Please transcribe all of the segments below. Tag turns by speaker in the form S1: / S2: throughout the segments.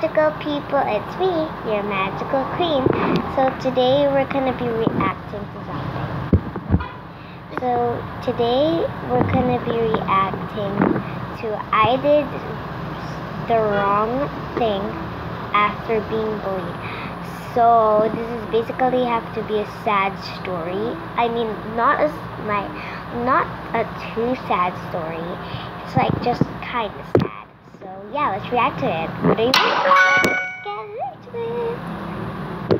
S1: magical people, it's me, your magical queen. So today we're gonna be reacting to something. So today we're gonna be reacting to I did the wrong thing after being bullied. So this is basically have to be a sad story. I mean, not a too sad story. It's like just kind of sad. So yeah, let's react to it. What do you think? Let's get into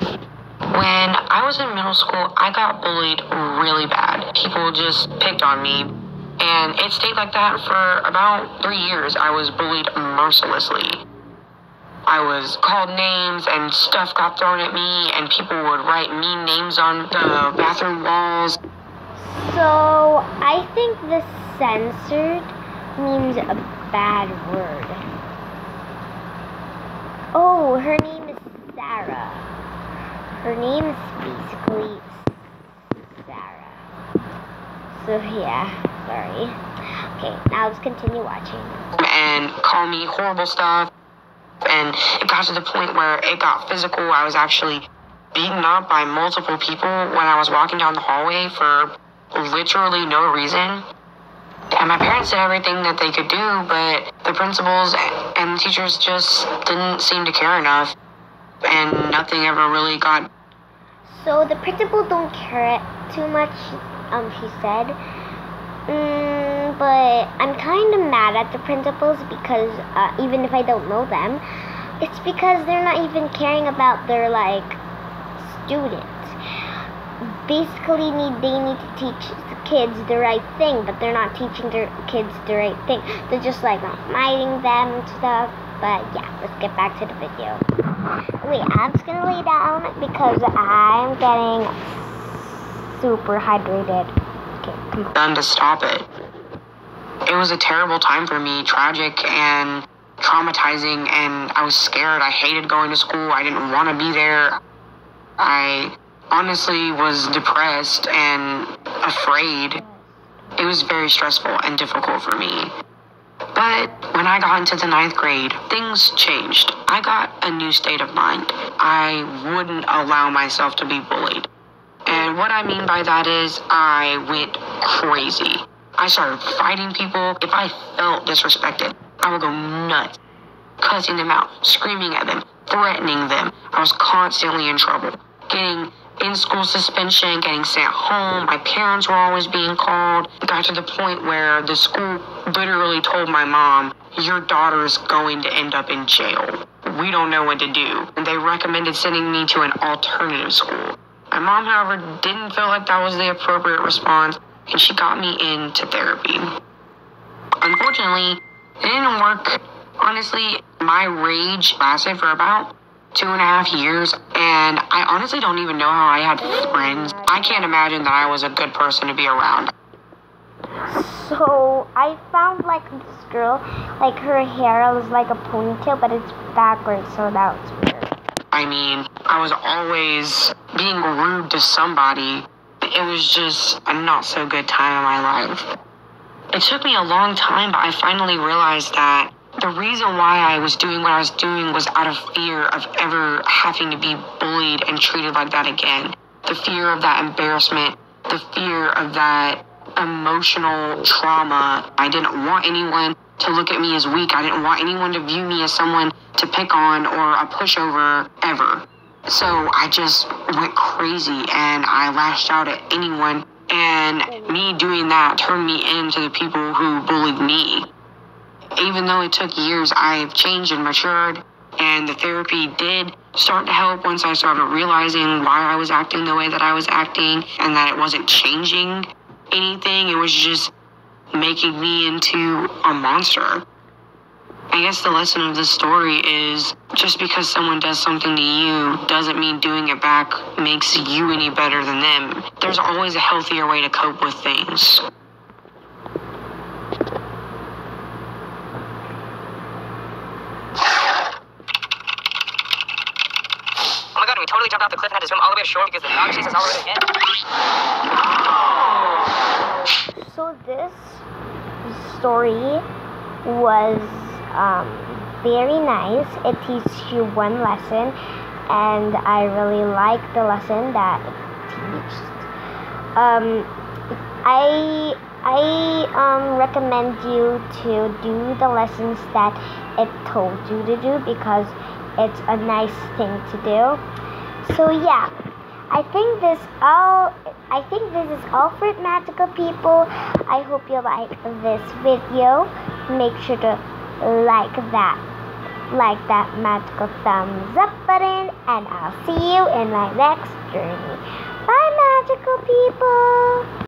S1: it.
S2: When I was in middle school, I got bullied really bad. People just picked on me, and it stayed like that for about 3 years. I was bullied mercilessly. I was called names and stuff got thrown at me, and people would write mean names on the bathroom walls.
S1: So I think the censored means a bad word. Oh, her name is Sarah. Her name is basically Sarah. So yeah, sorry. Okay, now let's continue watching.
S2: And call me horrible stuff. And it got to the point where it got physical. I was actually beaten up by multiple people when I was walking down the hallway for literally no reason. And my parents did everything that they could do, but the principals and the teachers just didn't seem to care enough. And nothing ever really got...
S1: So the principal don't care too much, she said. But I'm kind of mad at the principals because even if I don't know them, it's because they're not even caring about their students. Basically, they need to teach the kids the right thing, but they're not teaching their kids the right thing. They're just not minding them and stuff. But yeah, let's get back to the video. Wait, I'm just gonna lay down because I'm getting super hydrated.
S2: Done to stop it. It was a terrible time for me, tragic and traumatizing, and I was scared. I hated going to school. I didn't want to be there. I honestly was depressed and afraid. It was very stressful and difficult for me. But when I got into the 9th grade, things changed. I got a new state of mind. I wouldn't allow myself to be bullied. And what I mean by that is I went crazy. I started fighting people. If I felt disrespected, I would go nuts, cussing them out, screaming at them, threatening them. I was constantly in trouble, getting in-school suspension, getting sent home. My parents were always being called. It got to the point where the school literally told my mom, "Your daughter's going to end up in jail. We don't know what to do." And they recommended sending me to an alternative school. My mom, however, didn't feel like that was the appropriate response, and she got me into therapy. Unfortunately, it didn't work. Honestly, my rage lasted for about 2.5 years, and I honestly don't even know how I had friends. I can't imagine that I was a good person to be around.
S1: So I found this girl, her hair was like a ponytail, but it's backwards, so that was weird.
S2: I mean, I was always being rude to somebody. It was just a not so good time in my life. It took me a long time, but I finally realized that the reason why I was doing what I was doing was out of fear of ever having to be bullied and treated like that again. The fear of that embarrassment, the fear of that emotional trauma. I didn't want anyone to look at me as weak. I didn't want anyone to view me as someone to pick on or a pushover ever. So I just went crazy and I lashed out at anyone. And me doing that turned me into the people who bullied me. Even though it took years, I've changed and matured. And the therapy did start to help once I started realizing why I was acting the way that I was acting and that it wasn't changing anything. It was just making me into a monster. I guess the lesson of this story is just because someone does something to you doesn't mean doing it back makes you any better than them. There's always a healthier way to cope with things. Oh my god, we totally jumped off the cliff and had to swim all the way ashore because the dog chased us all the way again.
S1: So this story was very nice. It teaches you one lesson, and I really like the lesson that it teaches. I recommend you to do the lessons that it told you to do because it's a nice thing to do. So yeah, I think this is all for magical people. I hope you like this video. Make sure to like that magical thumbs up button, and I'll see you in my next journey. Bye, magical people.